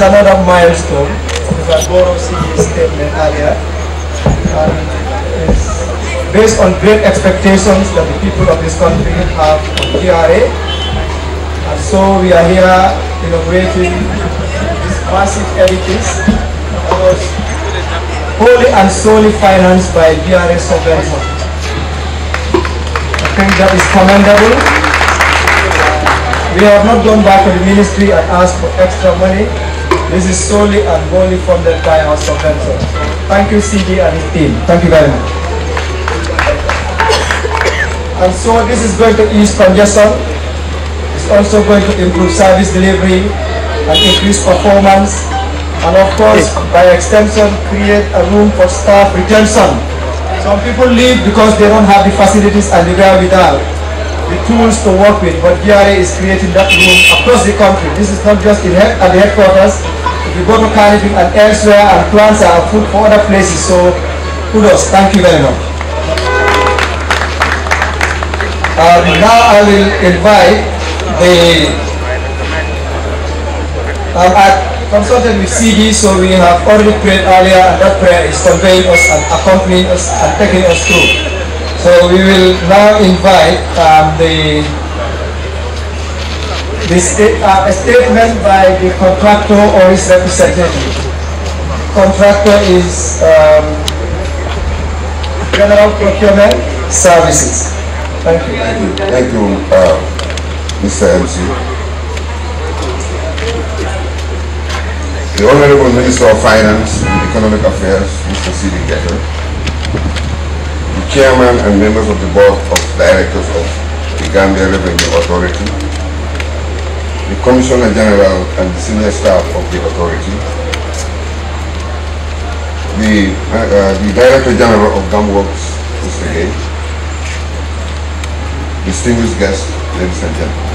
another milestone, because I borrowed CE's statement earlier, and it's based on great expectations that the people of this country have on GRA. And so we are here inaugurating this massive edifice that was wholly and solely financed by GRA subvention. I think that is commendable. We have not gone back to the ministry and asked for extra money. This is solely and wholly funded by our subvention. Thank you, CD and his team. Thank you very much. And so this is going to ease congestion. It's also going to improve service delivery and increase performance. And of course, by extension, create a room for staff retention. Some people leave because they don't have the facilities and the wherewithal, the tools to work with, but GRA is creating that room across the country. This is not just at the headquarters. If you go to Caribbean and elsewhere, and plans are food for other places, so kudos, thank you very much. Now I will invite I consulted with CD, so we have already prayed earlier, and that prayer is conveying us and accompanying us and taking us through. So we will now invite a statement by the contractor or his representative. Contractor is General Procurement Services. Thank you. Thank you, Mr. MC. The Honorable Minister of Finance and Economic Affairs, Mr. C.D. Getter, the Chairman and members of the Board of Directors of the Gambia Revenue Authority, the Commissioner General and the senior staff of the authority, the Director General of GAMWORKS, Mr. Gay, distinguished guests, ladies and gentlemen.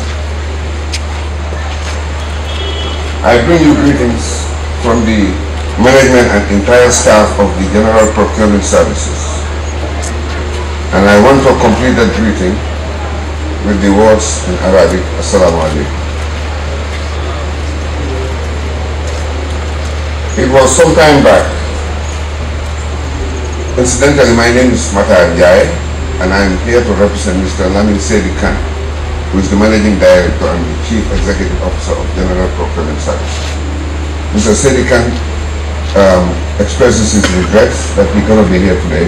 I bring you greetings from the management and entire staff of the General Procurement Services. And I want to complete that greeting with the words in Arabic, Assalamu alaikum. It was some time back. Incidentally, my name is Matar Jai, and I am here to represent Mr. Lamin Sedi Khan, who is the Managing Director and the Chief Executive Officer of General Procurement Services. Mr. Sedi Khan expresses his regrets that he cannot be here today,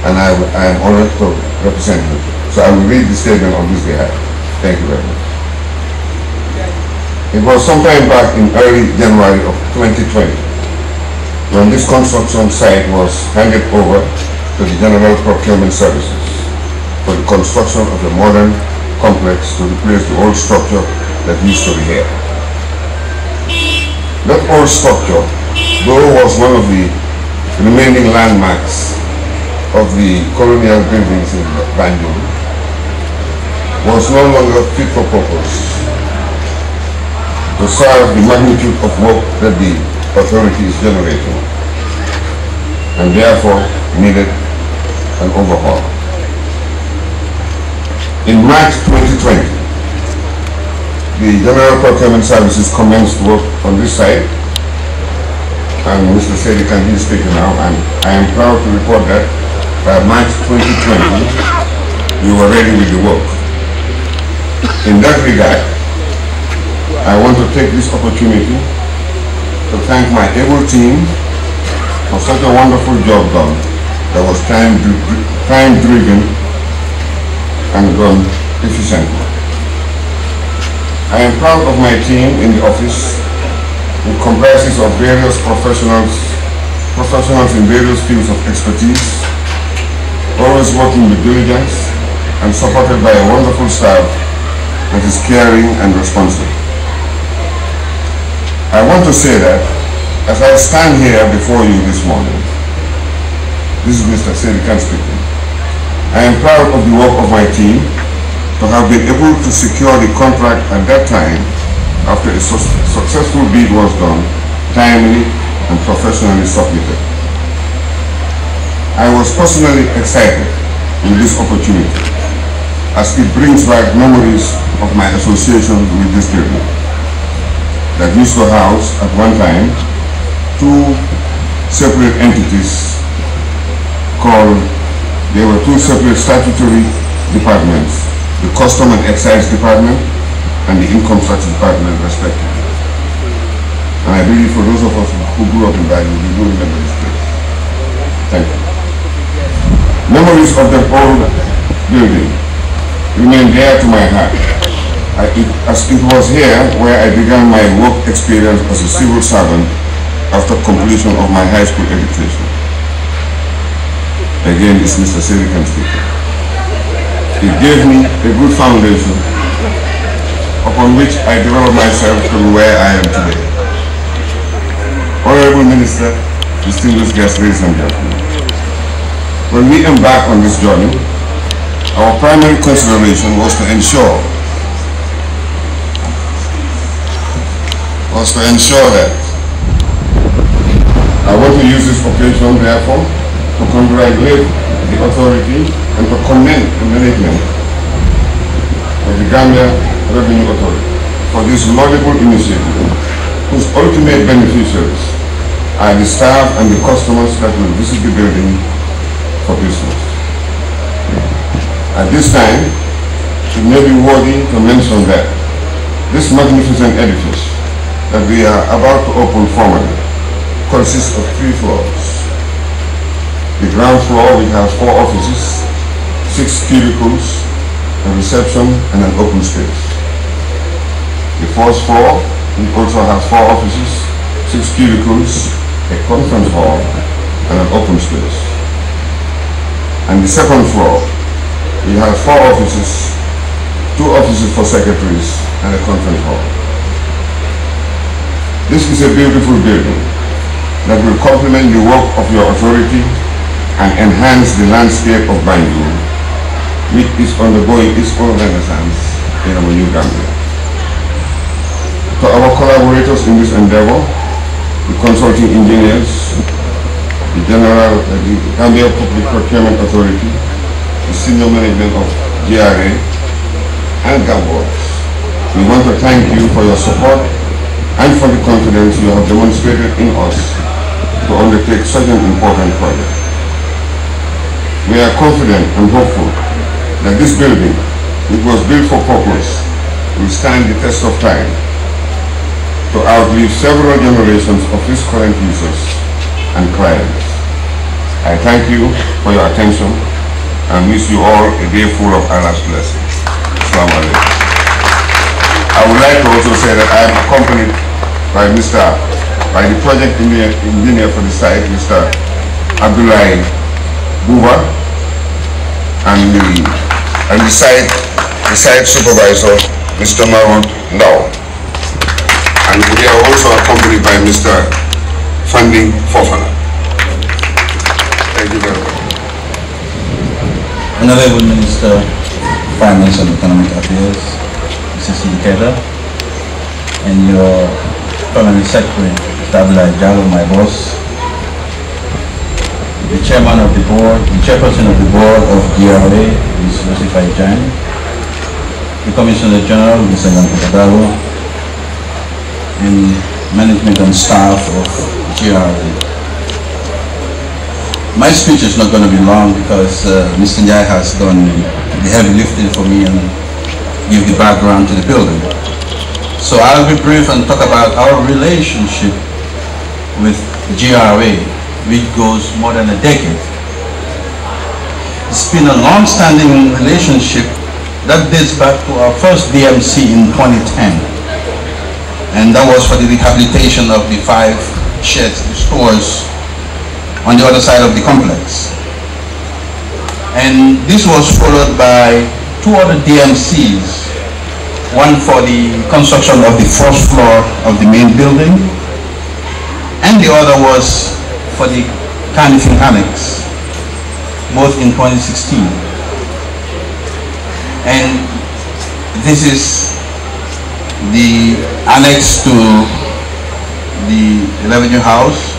and I am honored to represent him. So I will read the statement on his behalf. Thank you very much. It was sometime back in early January of 2020 when this construction site was handed over to the General Procurement Services for the construction of a modern complex to replace the old structure that used to be here. That old structure, though was one of the remaining landmarks of the colonial buildings in Banjul, was no longer fit for purpose to serve the magnitude of work that the authority is generating, and therefore needed an overhaul. In March 2020, the General Procurement Services commenced work on this site, and Mr. Sedi Khan is speaking now, and I am proud to report that by March 2020, we were ready with the work. In that regard, I want to take this opportunity to thank my able team for such a wonderful job done that was time-driven and done efficiently. I am proud of my team in the office, which comprises of various professionals in various fields of expertise, always working with diligence and supported by a wonderful staff that is caring and responsive. I want to say that as I stand here before you this morning, this is Mr. Sedi Khan speaking, I am proud of the work of my team to have been able to secure the contract at that time after a successful bid was done, timely and professionally submitted. I was personally excited with this opportunity as it brings back memories of my association with this building. that used to house at one time two separate entities called, there were two separate statutory departments, the Custom and Excise Department and the Income Tax Department respectively. And I believe for those of us who grew up in Banjul, we do remember this place. Thank you. Memories of the old building remain dear to my heart. As it was here where I began my work experience as a civil servant after completion of my high school education. Again, it's Mr. Serikan speaking. It gave me a good foundation upon which I developed myself to where I am today. Honorable Minister, distinguished guests, ladies and gentlemen, when we embarked on this journey, our primary consideration was to ensure that I want to use this occasion, therefore, to congratulate the authority and to commend the management of the Gambia Revenue Authority for this laudable initiative, whose ultimate beneficiaries are the staff and the customers that will visit the building for business. At this time, it may be worthy to mention that this magnificent edifice that we are about to open formally consists of 3 floors. The ground floor, we have 4 offices, 6 cubicles, a reception, and an open space. The first floor, we also have 4 offices, 6 cubicles, a conference hall, and an open space. And the second floor, we have 4 offices, 2 offices for secretaries, and a conference hall. This is a beautiful building that will complement the work of your authority and enhance the landscape of Banjul, which is undergoing its own renaissance in our new Gambia. To our collaborators in this endeavor, the consulting engineers, the Gambia Public Procurement Authority, the senior management of GRA, and GAMWORKS, we want to thank you for your support and for the confidence you have demonstrated in us to undertake such an important project. We are confident and hopeful that this building, which was built for purpose, will stand the test of time to outlive several generations of its current users and clients. I thank you for your attention and wish you all a day full of Allah's blessings. Assalamu alaikum. I would like to also say that I am accompanied by the project engineer for the site, Mr. Abdullahi Buba, and the site supervisor, Mr. Marwan Now. And we are also accompanied by Mr. Funding Fofana. Thank you very much. Honorable Minister of Finance and Economic Affairs, Mr. Sidikeda, and your Permanent Secretary, Mr. Abdullahi Jallo, my boss, the Chairman of the Board, the Chairperson of the Board of GRA, Ms. Rosifai Jan, the Commissioner General, Mr. Yankutadaro, and management and staff of GRA. My speech is not going to be long because Mr. Njai has done the heavy lifting for me and give the background to the building. So I'll be brief and talk about our relationship with GRA, which goes more than a decade. It's been a long-standing relationship that dates back to our first DMC in 2010. And that was for the rehabilitation of the 5 sheds, the stores on the other side of the complex. And this was followed by 2 other DMCs, one for the construction of the 1st floor of the main building, and the other was for the Carnifing Annex, both in 2016. And this is the annex to the revenue house,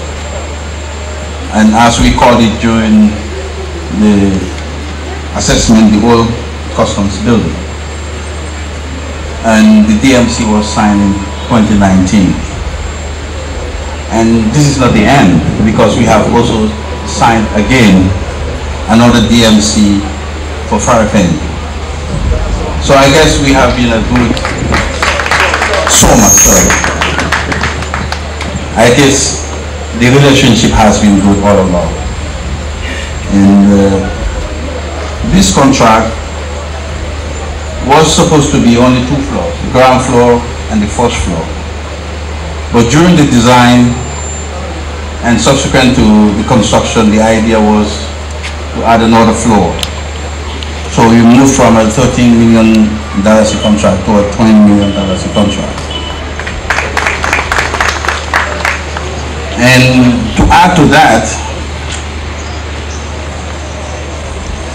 and as we called it during the assessment, the old customs building. And the DMC was signed in 2019. And this is not the end, because we have also signed again another DMC for Farrakhan. So I guess we have been a good, so much, sorry. I guess the relationship has been good all along. And this contract was supposed to be only 2 floors, the ground floor and the first floor. But during the design and subsequent to the construction, the idea was to add another floor. So we moved from a $13 million contract to a $20 million contract. And to add to that,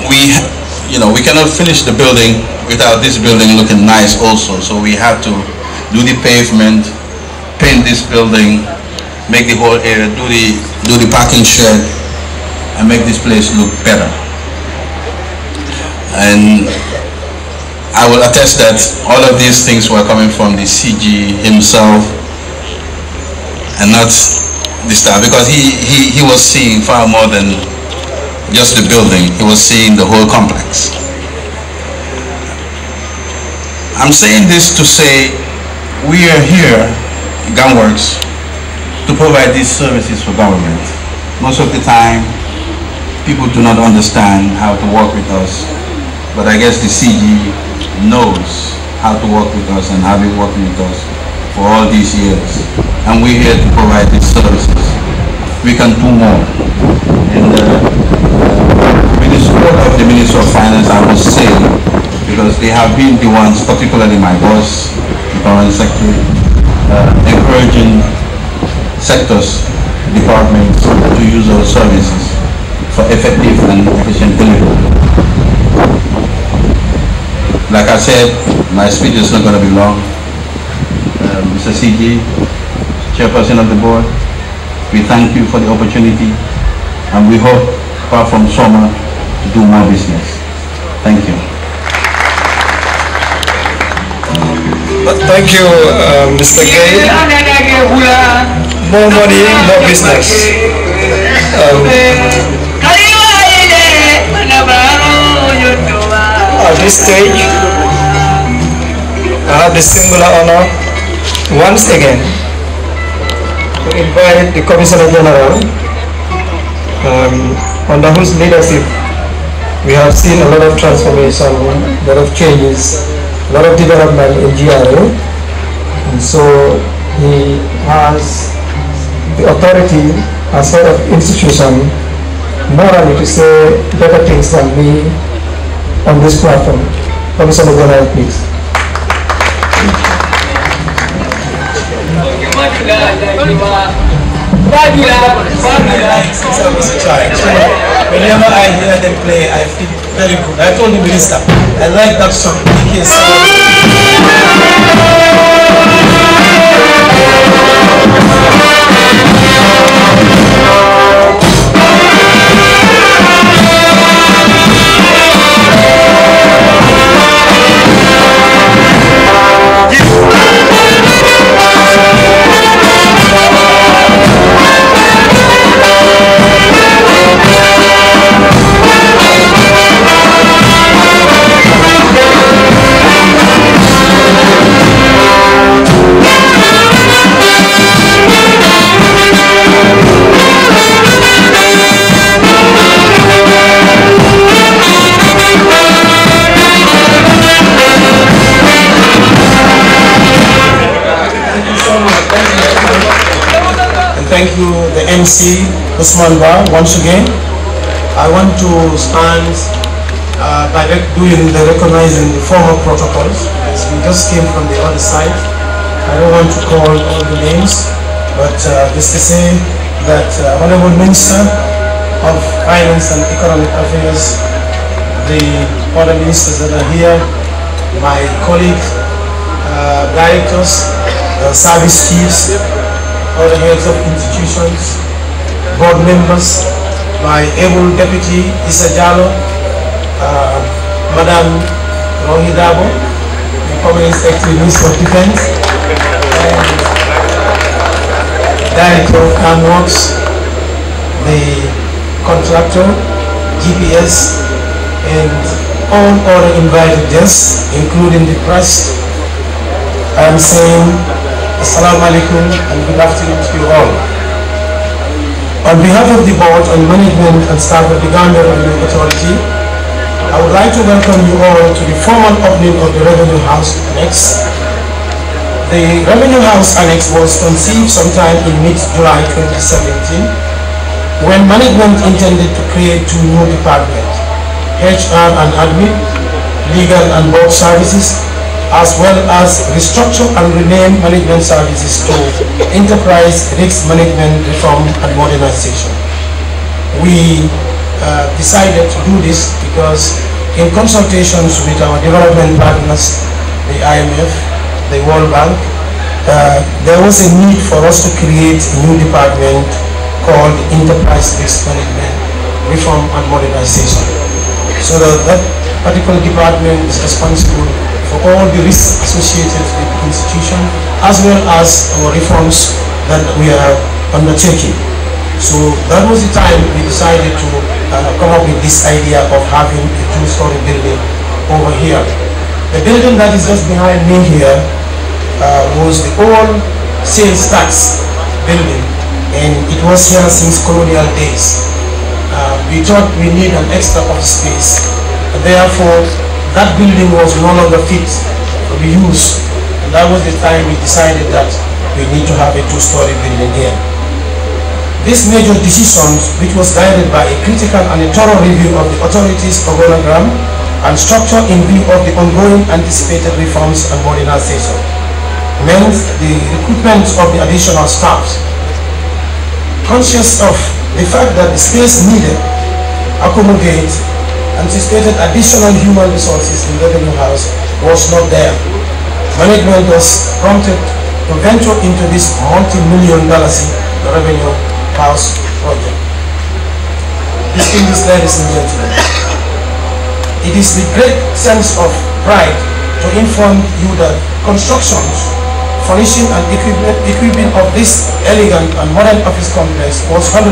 we cannot finish the building without this building looking nice also. So we have to do the pavement, paint this building, make the whole area, do the parking shed, and make this place look better. And I will attest that all of these things were coming from the CG himself and not the staff, because he was seeing far more than just the building. He was seeing the whole complex. I'm saying this to say we are here, GAMWORKS, to provide these services for government. Most of the time, people do not understand how to work with us, but I guess the CG knows how to work with us and have been working with us for all these years. And we're here to provide these services. We can do more. And with the support of the Minister of Finance, I will say, because they have been the ones, particularly my boss, the Foreign Secretary, encouraging sectors, departments to use our services for effective and efficient delivery. Like I said, my speech is not going to be long. Mr. CG, Chairperson of the Board, we thank you for the opportunity, and we hope, apart from summer, to do more business. Thank you. Thank you, Mr. Gay. More money, more business. At this stage, I have the singular honor once again to invite the Commissioner General, under whose leadership we have seen a lot of transformation, a lot of changes, a lot of development in GRA. And so he has the authority as head of institution morally to say better things than me on this platform. Commissioner General, please. Since I was a child, whenever I hear them play, I feel very good. I told the minister, I like that song. Thank you, the MC, Usman Ba, once again. I want to start by doing the recognizing the former protocols, as we just came from the other side. I don't want to call all the names, but just to say that Honorable Minister of Finance and Economic Affairs, the other ministers that are here, my colleagues, directors, service chiefs, all the heads of institutions, board members, my able deputy Issa Jallo, Madam Rohidabo, the Permanent Secretary, Minister of Defense, Director of GAMWORKS, the contractor, GPS, and all other invited guests, including the press. I am saying Assalamu alaikum and good afternoon to you all. On behalf of the board and management and staff of the Gambia Revenue Authority, I would like to welcome you all to the formal opening of the Revenue House Annex. The Revenue House Annex was conceived sometime in mid-July 2017 when management intended to create two new departments, HR and Admin, Legal and Board Services, as well as restructure and rename management services to Enterprise Risk Management Reform and Modernization. We decided to do this because in consultations with our development partners, the IMF, the World Bank, there was a need for us to create a new department called Enterprise Risk Management Reform and Modernization. So that particular department is responsible for all the risks associated with the institution as well as our reforms that we are undertaking. So that was the time we decided to come up with this idea of having a two-story building over here. The building that is just behind me here was the old sales tax building, and it was here since colonial days. We thought we need an extra office space, and therefore that building was no longer fit to be used, and that was the time we decided that we need to have a two-story building here. This major decision, which was guided by a critical and a thorough review of the authority's organogram and structure in view of the ongoing anticipated reforms and modernization, meant the recruitment of the additional staffs. Conscious of the fact that the space needed accommodate anticipated additional human resources in the Revenue House was not there, management was prompted to venture into this multi-million dollar Revenue House project. Distinguished ladies and gentlemen, it is with great sense of pride to inform you that constructions, furnishing and equipment of this elegant and modern office complex was 100%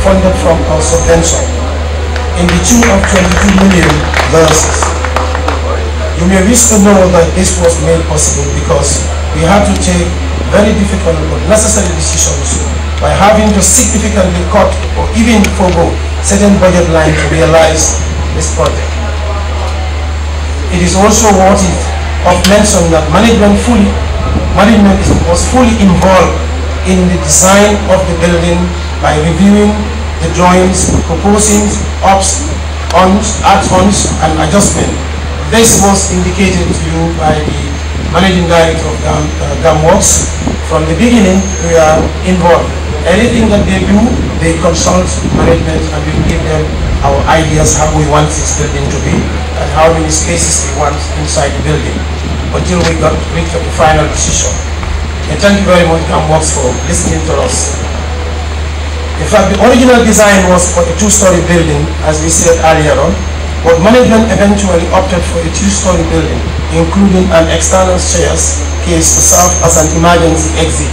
funded from our subvention in the tune of $22 million. You may wish to know that this was made possible because we had to take very difficult but necessary decisions by having to significantly cut or even forego certain budget lines to realize this project. It is also worthy of mention that management was fully involved in the design of the building by reviewing the drawings, proposing ups, add-ons, and adjustment. This was indicated to you by the Managing Director of GAMWORKS. From the beginning, we are involved. Anything that they do, they consult management and we give them our ideas how we want this building to be and how many spaces we want inside the building, until we got reached the final decision. And thank you very much, GAMWORKS, for listening to us. In fact, the original design was for a two-story building, as we said earlier on, but management eventually opted for a two-story building, including an external stairs case to serve as an emergency exit.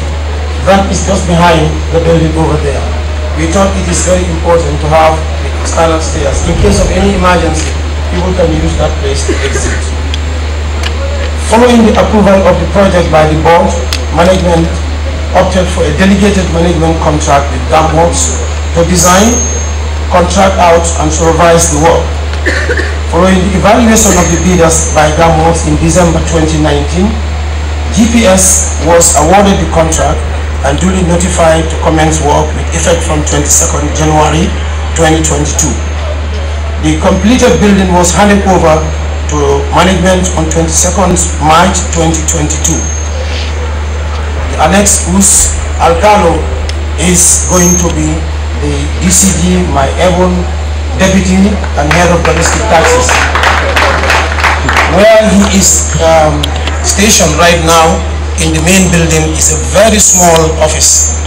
That is just behind the building over there. We thought it is very important to have the external stairs. In case of any emergency, people can use that place to exit. Following the approval of the project by the board, management opted for a delegated management contract with GAMWORKS to design, contract out, and supervise the work. Following the evaluation of the bidders by GAMWORKS in December 2019, GPS was awarded the contract and duly notified to commence work with effect from 22nd January 2022. The completed building was handed over to management on 22nd March 2022. The annex whose alcalo is going to be the DCG, my able deputy and head of domestic taxes. Where he is stationed right now in the main building is a very small office,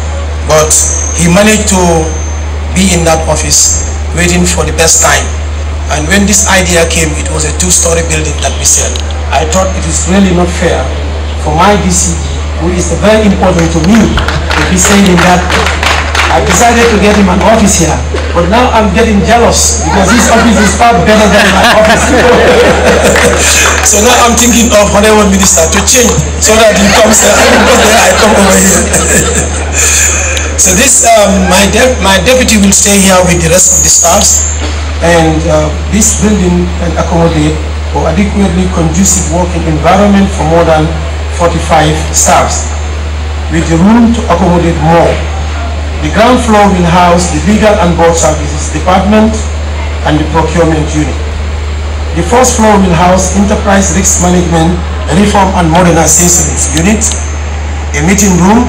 but he managed to be in that office waiting for the best time. And when this idea came, it was a two-story building that we said. I thought it is really not fair for my DCG who is very important to me, if he's saying that I decided to get him an office here, but now I'm getting jealous because his office is far better than my office. So now I'm thinking of Honorable Minister to change so that he comes there, I come over here. So this, my deputy will stay here with the rest of the staffs, and this building can accommodate or adequately conducive working environment for more than 45 staffs, with the room to accommodate more. The ground floor will house the Legal and Board Services Department and the Procurement Unit. The first floor will house Enterprise Risk Management, Reform and Modernization Unit, a meeting room,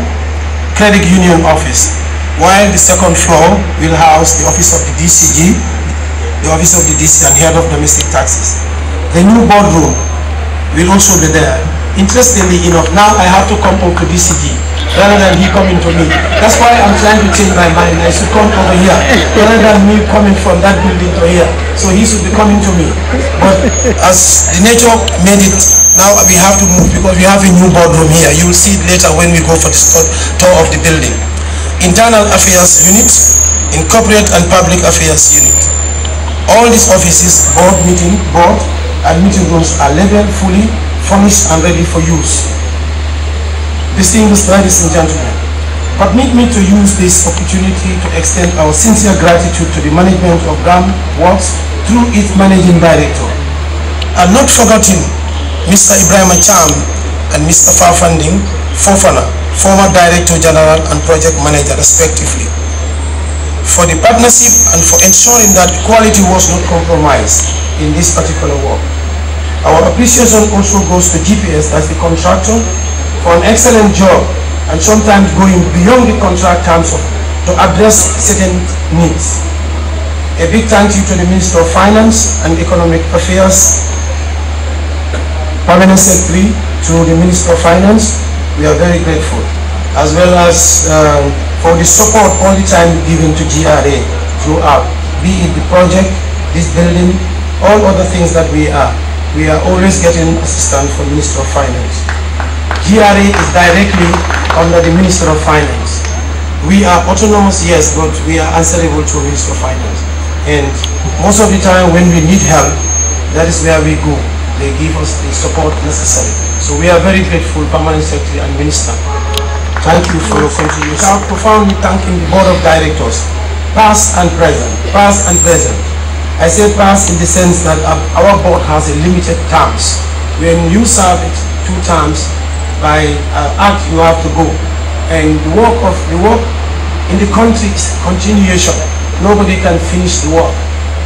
Credit Union Office, while the second floor will house the Office of the DCG, the Office of the DC and Head of Domestic Taxes. The new boardroom will also be there. Interestingly enough, now I have to come over to DCG rather than he coming to me. That's why I'm trying to change my mind. I should come over here rather than me coming from that building to here. So he should be coming to me. But as the nature made it, now we have to move because we have a new boardroom here. You will see it later when we go for the tour of the building. Internal Affairs Unit, in Corporate and Public Affairs Unit. All these offices, board and meeting rooms are leveled, fully furnished and ready for use. Distinguished ladies and gentlemen, permit me to use this opportunity to extend our sincere gratitude to the management of GAMWORKS through its Managing Director. And not forgetting Mr. Ibrahim Acham and Mr. Fofana, former Director General and Project Manager respectively, for the partnership and for ensuring that quality was not compromised in this particular work. Our appreciation also goes to GPS as the contractor for an excellent job and sometimes going beyond the contract terms to address certain needs. A big thank you to the Minister of Finance and Economic Affairs, Permanent Secretary, to the Minister of Finance. We are very grateful, as well as for the support all the time given to GRA throughout, be it the project, this building, all other things that we are always getting assistance from Minister of Finance. GRA is directly under the Minister of Finance. We are autonomous, yes, but we are answerable to Minister of Finance. And most of the time when we need help, that is where we go. They give us the support necessary. So we are very grateful, Permanent Secretary and Minister. Thank you for your contribution. I'm profoundly thanking the Board of Directors, past and present, past and present. I say past in the sense that our board has a limited terms. When you serve it 2 terms, by act you have to go, and the work in the country is continuation. Nobody can finish the work.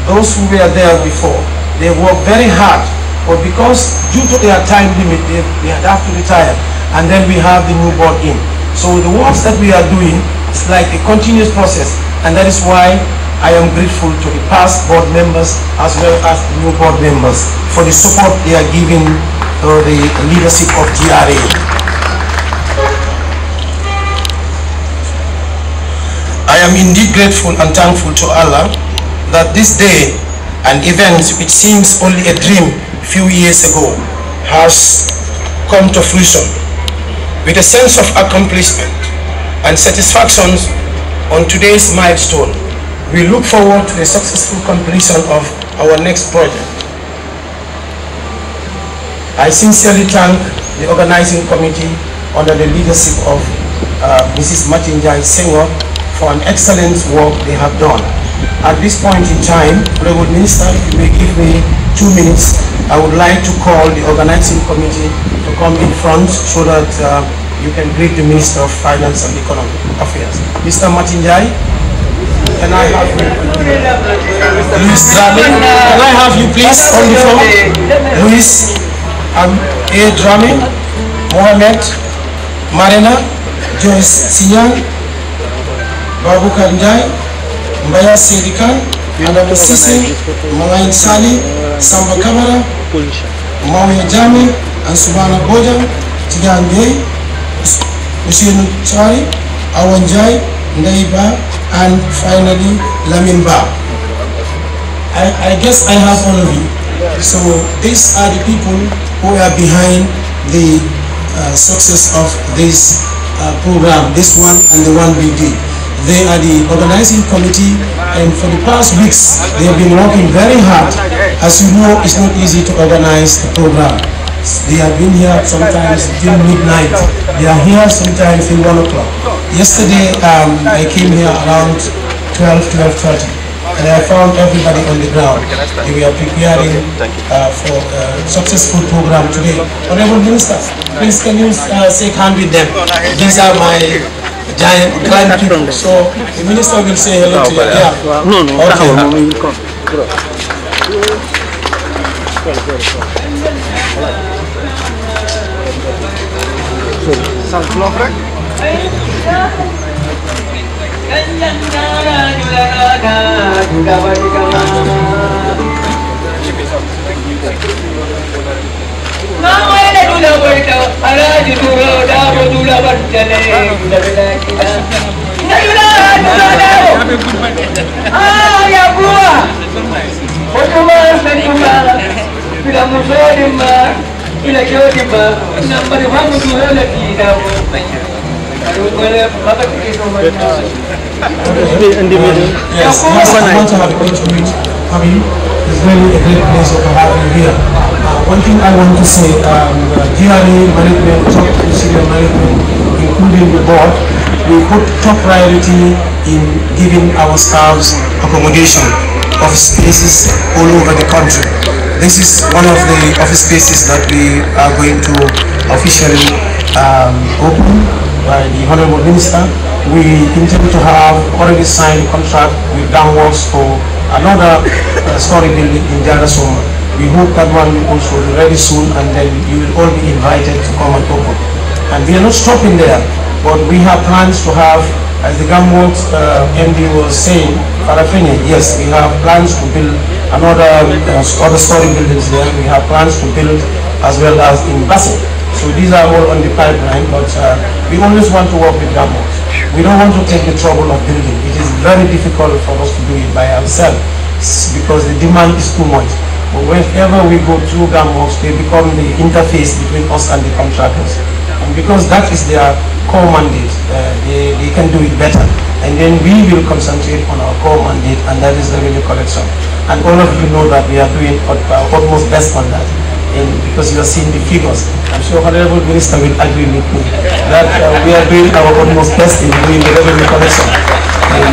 Those who were there before, they work very hard, but because due to their time limit they have to retire, and then we have the new board in. So the works that we are doing is like a continuous process, and that is why I am grateful to the past board members as well as the new board members for the support they are giving to the leadership of GRA. I am indeed grateful and thankful to Allah that this day, an event which seems only a dream a few years ago, has come to fruition. With a sense of accomplishment and satisfaction on today's milestone, we look forward to the successful completion of our next project. I sincerely thank the organizing committee under the leadership of Mrs. Matinjai Senghor for an excellent work they have done. At this point in time, Honorable Minister, if you may give me 2 minutes, I would like to call the organizing committee to come in front so that you can greet the Minister of Finance and Economic Affairs. Mr. Matinjai, can I have you? Luis Drame, can I have you please on the floor? Luis A. Drame, Mohamed Marina, Joyce Sinyan, Babu Kanjai, Mbaya Sedikan, Anam Sisi, Mangain Sali, Samba Kamara, Mawi Jami, and Subhana Boja, Tigan Gay, Ushinu Chari, Awanjai, Naiba, and finally Lamin Ba. I guess I have all of you. So these are the people who are behind the success of this program, this one and the one we did. They are the organizing committee, and for the past weeks they have been working very hard. As you know, it's not easy to organize a program. They have been here sometimes till midnight. They are here sometimes till 1 o'clock. Yesterday I came here around 12:30, and I found everybody on the ground. We are preparing for a successful program today. Honorable Minister, please can you shake hand with them? These are my giant grand people. So the minister will say hello to you. Yeah. No, okay. we will come. Yes, I want to have a picture with Habib. It's really a great pleasure to have you here. One thing I want to say, GRA management, top senior management, including the board, we put top priority in giving our staffs accommodation of spaces all over the country. This is one of the office spaces that we are going to officially open by the Honorable Minister. We intend to have already signed a contract with GAMWORKS for another story building in Jarasoma. We hope that one will also be ready soon, and then you will all be invited to come and open. And we are not stopping there, but we have plans to have, as the GAMWORKS MD was saying, Parafini, yes, we have plans to build another other story buildings there. We have plans to build as well as in Basse. So these are all on the pipeline, but we always want to work with GAMWORKS. We don't want to take the trouble of building. It is very difficult for us to do it by ourselves because the demand is too much. But whenever we go through GAMWORKS, they become the interface between us and the contractors. And because that is their core mandate, they can do it better. And then we will concentrate on our core mandate, and that is revenue collection. And all of you know that we are doing our utmost best on that. Because you are seeing the figures. I'm sure Honorable Minister will agree with me that we are doing our utmost best in doing the revenue collection. And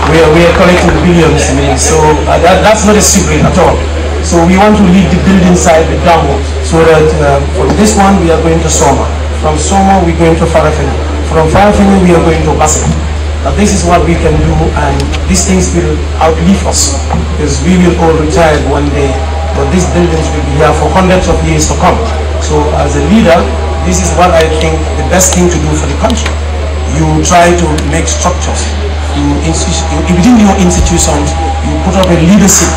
we are collecting billions. So that's not a secret at all. So we want to lead the building side with GAMWORKS, so that from this one we are going to Soma. From Soma we are going to Farafeni. From Farafeni we are going to Basse. Now this is what we can do, and these things will outlive us, because we will all retire one day, but these buildings will be here for hundreds of years to come. So as a leader, this is what I think the best thing to do for the country. You try to make structures. Within your institutions, you put up a leadership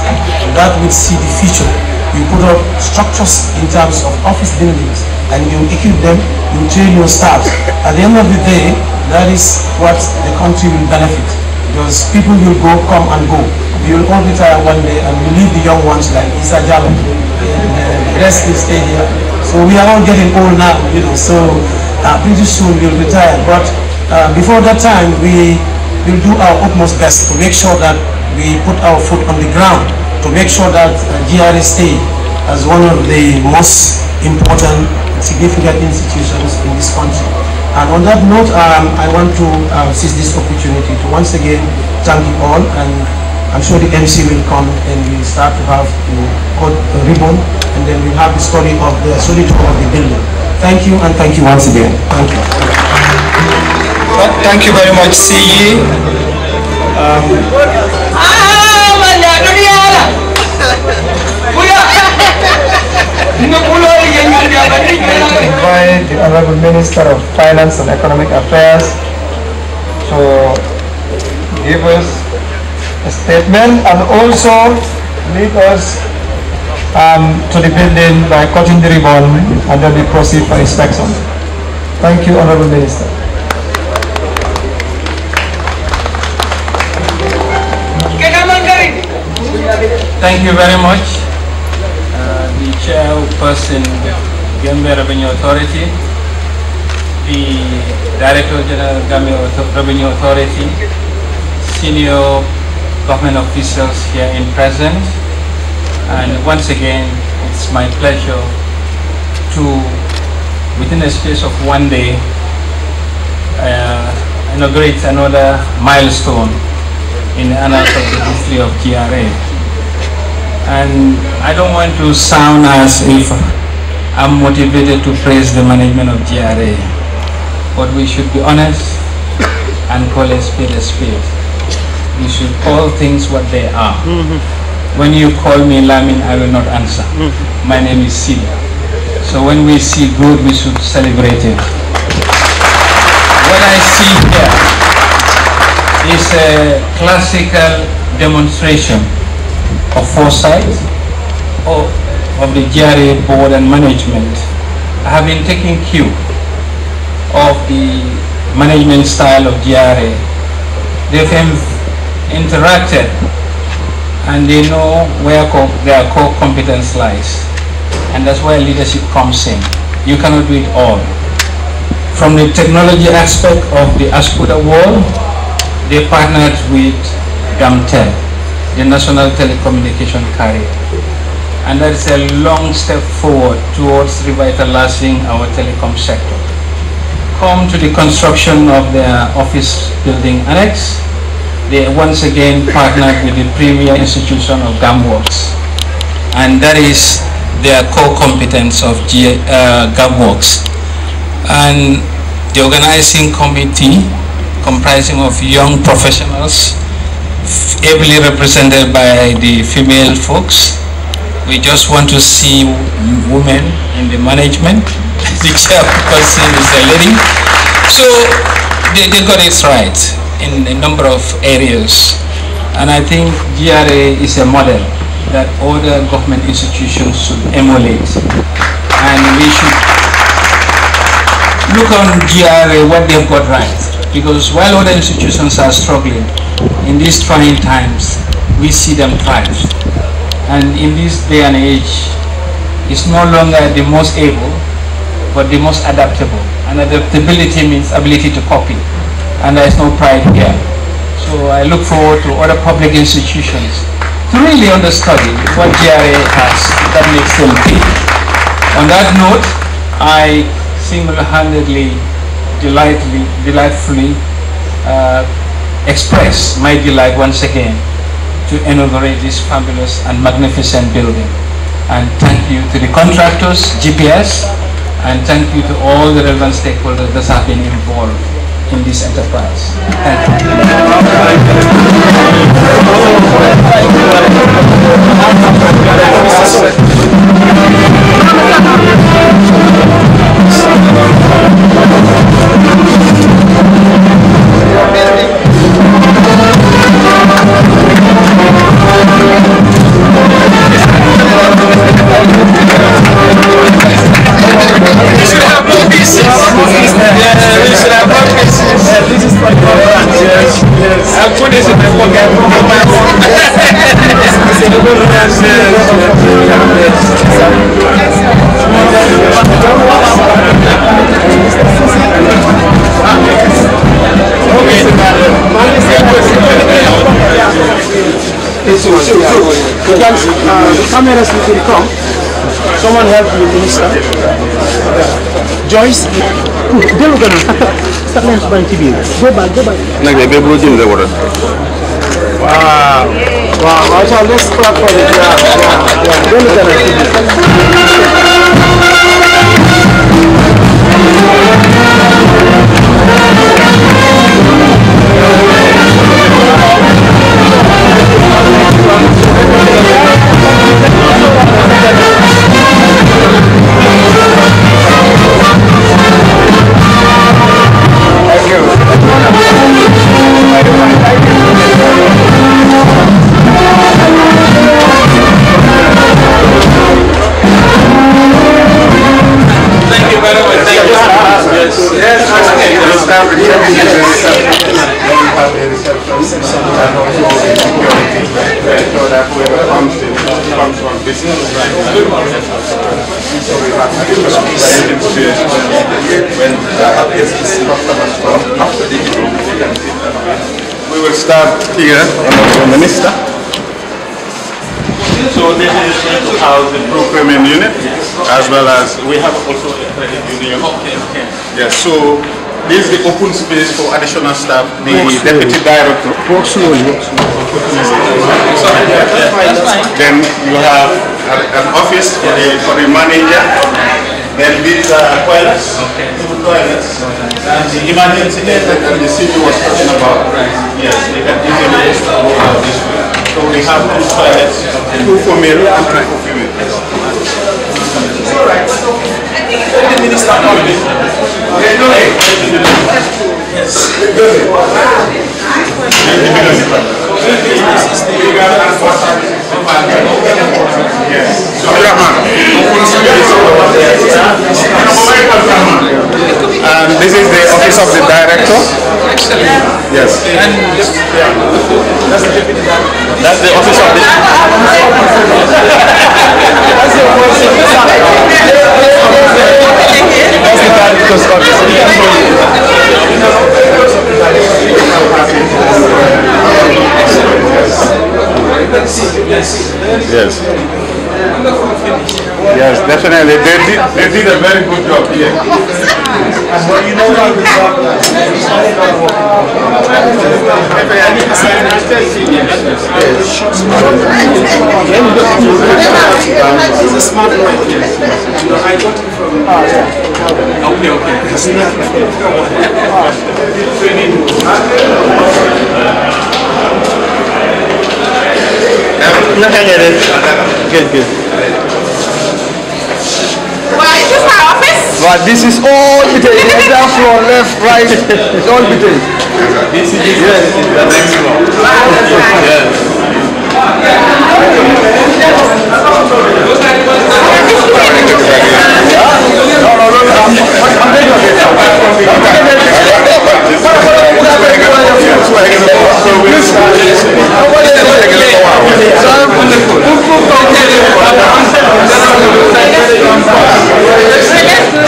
that will see the future. You put up structures in terms of office buildings, and you equip them, you train your staff. At the end of the day, that is what the country will benefit, because people will come and go. We will all retire one day, and we leave the young ones like Isa Jalo, and the rest will stay here. So we are all getting old now, so pretty soon we'll retire. But before that time, we will do our utmost best to make sure that we put our foot on the ground, to make sure that GRA stays as one of the most important and significant institutions in this country. And on that note, I want to seize this opportunity to once again thank you all, and I'm sure the MC will come and we'll start to have cut a ribbon, and then we'll have the story of the solitude of the building. Thank you, and thank you once again. Thank you. Thank you very much, CE. Invite the Honorable Minister of Finance and Economic Affairs to give us a statement and also lead us to the building by cutting the ribbon, and then we proceed for inspection. Thank you, Honorable Minister. Thank you very much, the chairperson, Gambia Revenue Authority, the Director General of Revenue Authority, senior government officials here in presence, and once again, it's my pleasure to, within a space of one day, inaugurate another milestone in the annals of the history of GRA. And I don't want to sound as if I'm motivated to praise the management of GRA, but we should be honest and call a spade a spade. We should call things what they are. When you call me Lamin, I will not answer. My name is Sida. So when we see good, we should celebrate it. What I see here is a classical demonstration of foresight of the GRA board and management. I have been taking cue of the management style of GRA. They've interacted and they know where their core competence lies. And that's where leadership comes in. You cannot do it all. From the technology aspect of the Aspuda wall, they partnered with GAMTEL, the national telecommunication carrier. And that's a long step forward towards revitalizing our telecom sector. Come to the construction of their office building Annex. They once again partnered with the premier institution of GAMWORKS. And that is their core competence of GAMWORKS. And the organizing committee, comprising of young professionals, ably represented by the female folks. We just want to see women in the management. The chairperson is a lady. So they got it right in a number of areas. And I think GRA is a model that other government institutions should emulate. And we should look on GRA what they've got right. Because while other institutions are struggling, in these trying times, we see them thrive. And in this day and age, it's no longer the most able, but the most adaptable. And adaptability means ability to copy. And there's no pride here. So I look forward to other public institutions to really understudy what GRA has that makes them tick. On that note, I single-handedly, delightfully express my delight once again to inaugurate this fabulous and magnificent building. And thank you to the contractors, GPS, and thank you to all the relevant stakeholders that have been involved in this enterprise. Thank The cameras will come. Someone help the minister. Joyce. Go back. Wow. Wow. Let's clap for When We will start here, Honorable Minister. So this is to house the procurement unit, as well as we have also a credit union. Okay. Yes, so this is the open space for additional staff. The deputy director. Walk slowly. Then you have an office for the manager. Then these are toilets, two toilets. And the emergency exit that the city was talking about. Yes, they can easily go out this way. So we have two toilets, two for male and two for female. It's all right. I think the minister coming. Okay, no. Yes. And this is the office of the director. Yes. And that's the office of the director's office. Yes. Yes, definitely. They did a very good job here. You know how it's a smart one. I got it from Good. Why is this my office? But this is all detailed. The exam floor, left, right, it's all detailed. This is the next floor.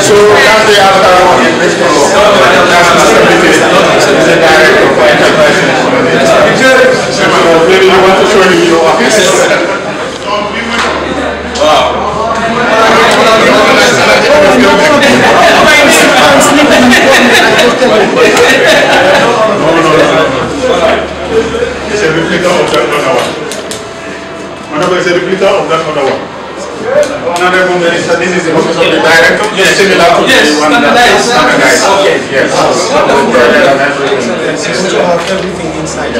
So that's the after one. Maybe you want to show him your office? Wow. It's a replica of that other one. Honorable, it's a replica of that other one. Honorable Minister, this is the office of the director. Yes, similar to the one that is standardized. Okay. Yes. To have everything inside.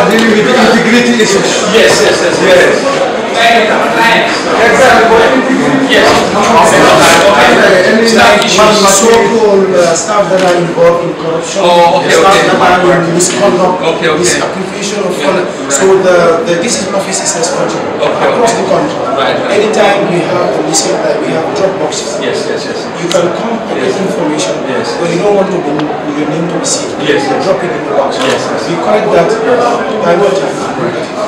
Dealing with integrity issues. Yes. Exactly. Yes. so-called staff that are involved in corruption, staff that are in misconduct, misappropriation of funds. So this office is responsible across the country. Anytime we have a missing, we have drop boxes. You can come and get information, but you don't want to your name to be seen. Drop it in the box. We collect that by what time?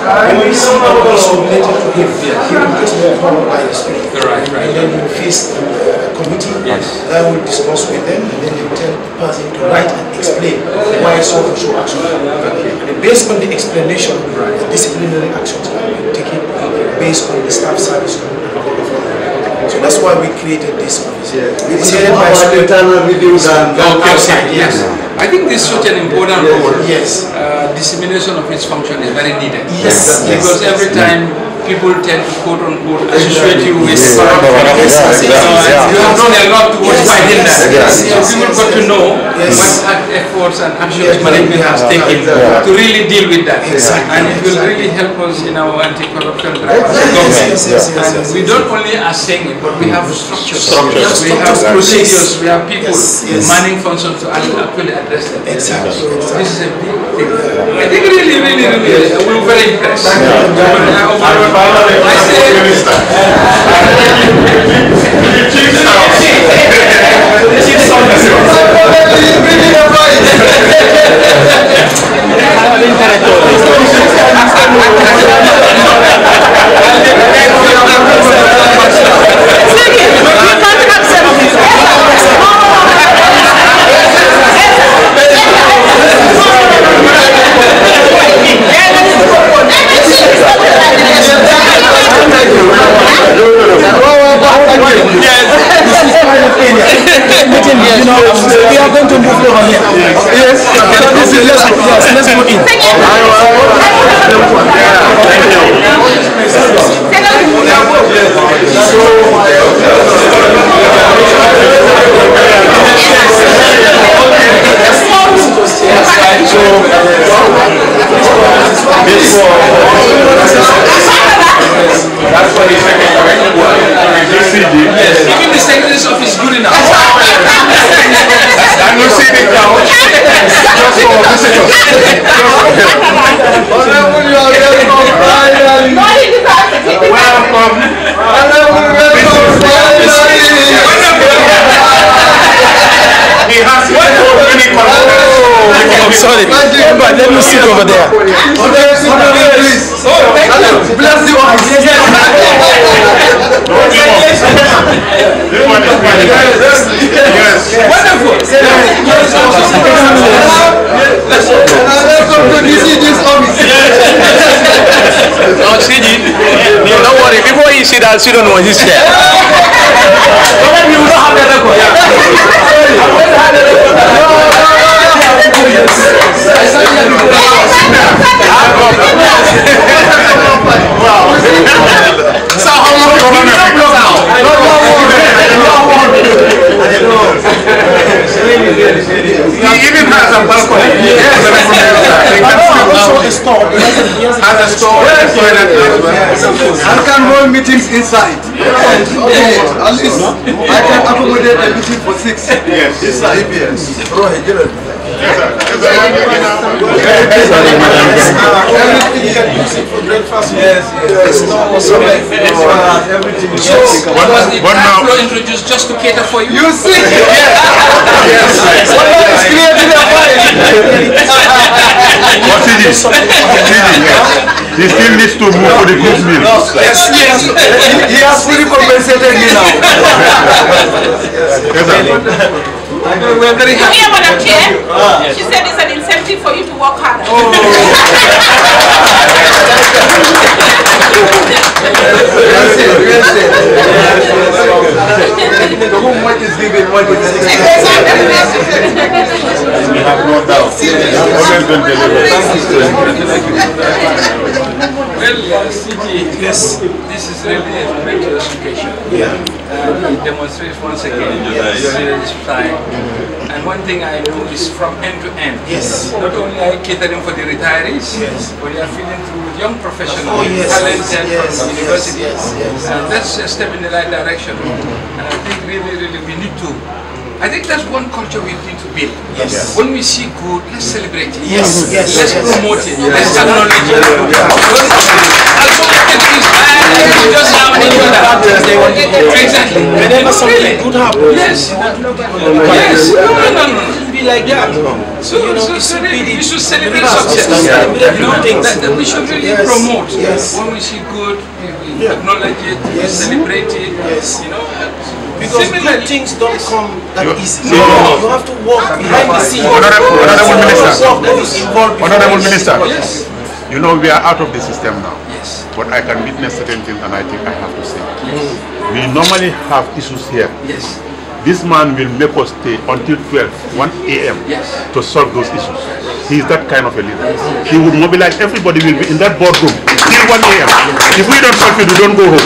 When we see a case related to him, he will get empowered by the Spirit. And then he will face a committee that will discuss with them, and then they will tell the person to write and explain why so and so action. And based on the explanation, the disciplinary actions can be taken based on the staff service. So that's why we created this office. It's headed by internal reviews and outside. I think this is such an important role. Dissemination of its function is very needed. Because every time people tend to quote unquote associate you with corruption. You have done a lot towards fighting that. So people got to know what efforts and actions management has taken to really deal with that. And it will really help us in our anti-corruption drive as a government. And we don't only are saying it, but we have structures. We have procedures, we have people manning functions to actually address them. So this is a big thing. I think really, we're very impressed. I say, we are going to move over here. Let's go in. That's what he's saying. Even the secretary's office is good enough. And you see the crowd. Just for visitors. Welcome. He has many I'm sorry. But let me sit over there. Bless the office. This one is funny. Yes. Wonderful. Don't worry, before you sit down, sit on his chair. So how long he even has a balcony. Has a store. I can hold meetings inside. Okay, at least I can accommodate a meeting for 6. Yes. Inside. Yes. Right, get it. Everything you can use it for breakfast. Everything. But now introduced just to cater for you. You see? Yes. What is this? He still needs to move for the cook's meal. Yes. He has fully compensated me now. We're very happy. Here, Madam Chair, she said it's an incentive for you to work harder. What is given, what is We have no doubt. Always been delivered. Well, CG, yes, this is really a tremendous occasion. Yeah. It demonstrates once again this time. And one thing I know is from end to end. Yes. Not only are you catering for the retirees, but you are feeling through with young professionals, talented from the university. And that's a step in the right direction. And I think really we need to. I think that's one culture we need to build. Yes. When we see good, let's celebrate it. Yes. Let's promote it. Let's acknowledge it. Just have exactly. Whenever something good happens, yes. No. Be like that. So we should celebrate success. That we should really promote. When we see good, we acknowledge it, acknowledge it. You know. Because good things don't come that easy. You have to walk behind the scenes. Honorable Minister, you know we are out of the system now. Yes. But I can witness certain things and I think I have to say. We normally have issues here. Yes. This man will make us stay until 1 a.m. to solve those issues. He is that kind of a leader. He would mobilize everybody, will be in that boardroom till 1 a.m. If we don't solve it, we don't go home.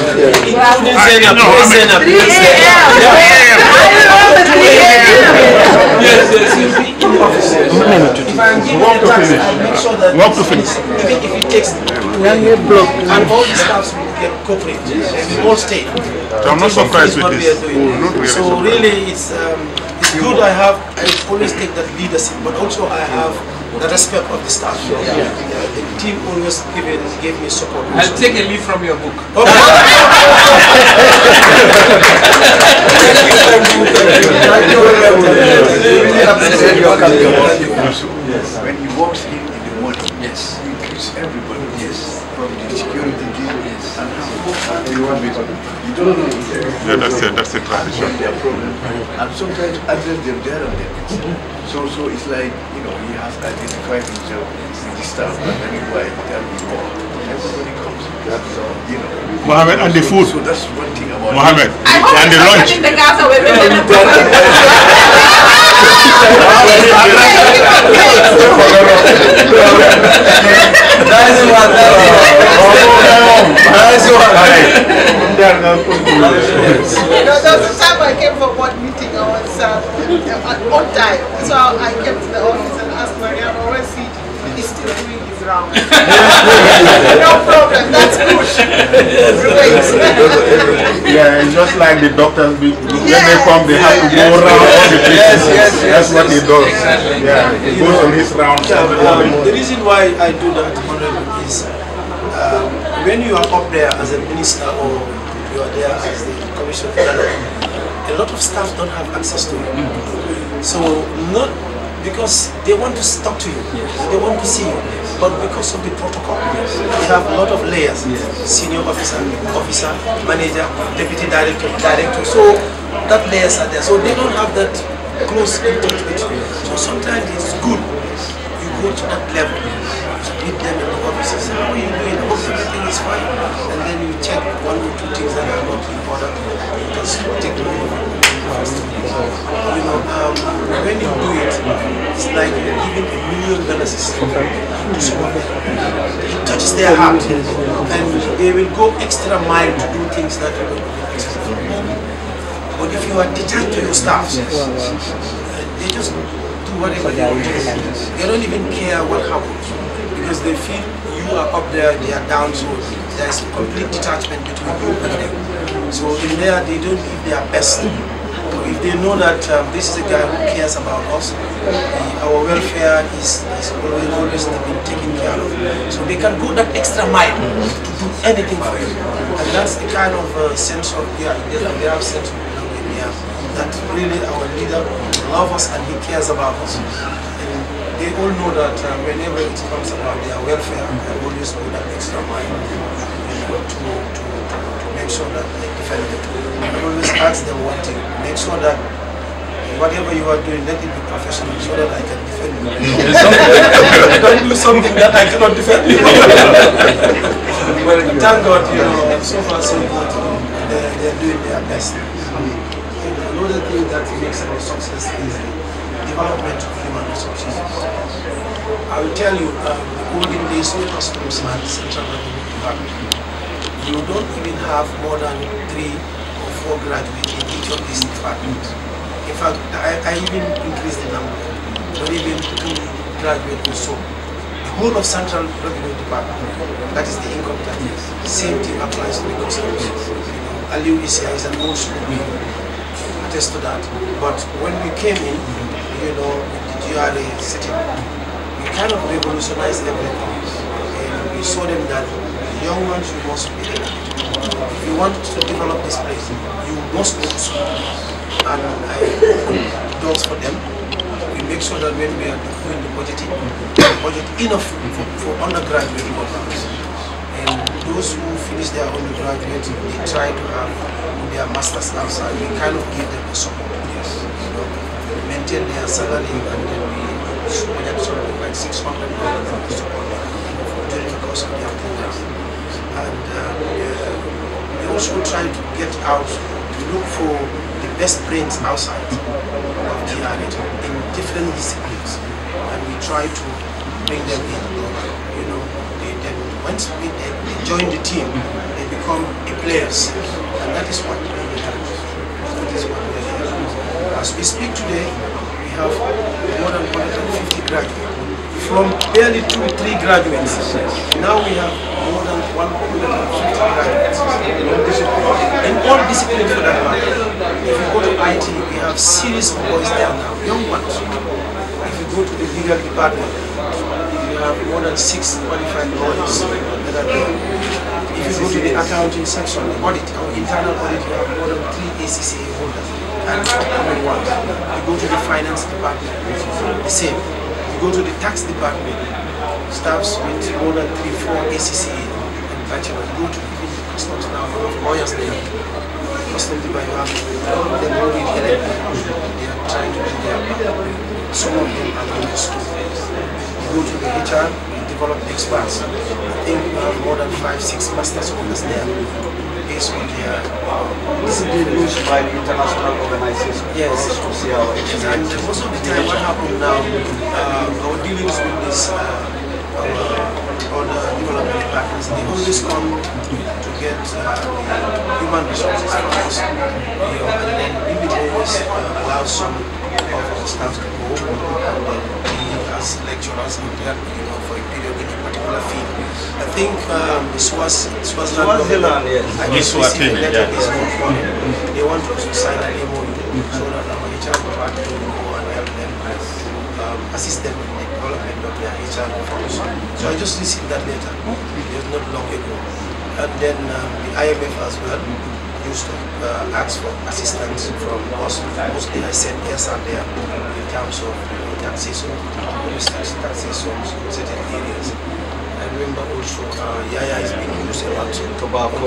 Walk to finish. Even if it takes and all the staffs will get corporate and we all stay. So I'm not surprised with this. So really it's good. I always take that leadership, but also I have the respect of the staff. The team always gave me support. I'll take a leaf from your book. When he walks in the morning, he greets everybody. From the security team, and you don't know. That's a tradition. Their problem, and sometimes address them there and then. So it's like, you know, he has identified himself with the staff, and then why everybody comes. So, you know. Mohammed, and the food. So that's one thing about Mohammed, and the lunch. There was a time I came for board meeting, I was on time. So I came to the office and asked Mariam, where's he? He's still doing his round. No problem, that's good. Yeah, it's just like the doctors, when they come, they have to go around all the places. That's what he does. Yeah, he goes on his round. The reason why I do that, Honorable, is when you are up there as a minister or you are there as the commissioner, a lot of staff don't have access to you. So not because they want to talk to you, they want to see you, but because of the protocol. We have a lot of layers, senior officer, manager, deputy director. So that layers are there. So they don't have that close contact with you. So sometimes it's good you go to that level, meet them in the offices. How are you doing? I hope everything is fine. And then you check one or two things that are not in order. Just take them over. You know, when you do it, it's like you're giving $1 million to someone. It touches their heart, and they will go extra mile to do things that you don't do extra. But if you are detached to your staff, they just do whatever they want to do. They don't even care what happens because they feel you are up there, they are down. So there is complete detachment between you and them. So in there, they don't give their best. If they know that this is a guy who cares about us, our welfare is always been taken care of. So they can go that extra mile to do anything for you. And that's the kind of sense of, they have sense of belonging. That really our leader loves us and he cares about us. And they all know that whenever it comes about their welfare, they always go that extra mile to make sure that they defend it. I always ask them one thing, make sure that whatever you are doing, let it be professional so that I can defend you. Don't do something that I cannot defend you. Well, thank God, you know, so far so good. They're doing their best. Another thing that makes our success is the development of human resources. I will tell you, the olden days, no customs and central government. department. You don't even have more than 3 or 4 graduates in each of these departments. In fact, I even increased the number, not even 2 graduates or so. The whole of Central Revenue Department, that is the income tax. Same thing applies to the customs. Aliu is an old school, attest to that. But when we came in, with the GRA setting, we kind of revolutionized everything. And we saw them that the young ones, you must be there. If you want to develop this place, you must go to school. And I open doors for them. We make sure that when we are doing the budgeting, we budget enough for undergraduate programs. And those who finish their undergraduate, they try to have their masters outside. We kind of give them the support. Yes. Maintain their salary, and then we budget something like $600 to support them during the course of their program. And we also try to get out to look for the best brains outside of GRA in different disciplines, and we try to bring them in. Once they join the team, they become the players, and that is what we have. That is what we are. As we speak today, we have more than 150 graduates. From barely 2 or 3 graduates, now we have more than 150 graduates. In all disciplines for that matter. If you go to IT, we have serious boys there now, young ones. If you go to the legal department, we have more than 6 qualified lawyers that are there. If you go to the accounting section, the audit, our internal audit, we have more than 3 ACCA holders and upcoming ones. You go to the finance department, the same. You go to the tax department, staffs with more than 3-4 ACCA and bachelors. Go to even the customs now, you have lawyers there. Customs department, you have them already elected. They are trying to do their part. Some of them are going to school. Go to the HR, we develop experts. I think we have more than 5-6 masters holders there, based on their discipline used by the international organization. Yes. To see our and most of the time, what happens now, our dealings with this, our other development partners, they always come to get human resources from us. And then if it always allows some of our staff to go and as lecturers and for a period in a particular field. I think Swaziland, they want us to sign an MOU so that our HR department will go and help them assist them in the development of their HR reforms. So I just received that letter not long ago. And then the IMF as well used to ask for assistance from us. Mostly I said yes and there in terms of taxation, taxation in certain areas. I remember also Yaya is being used a lot tobacco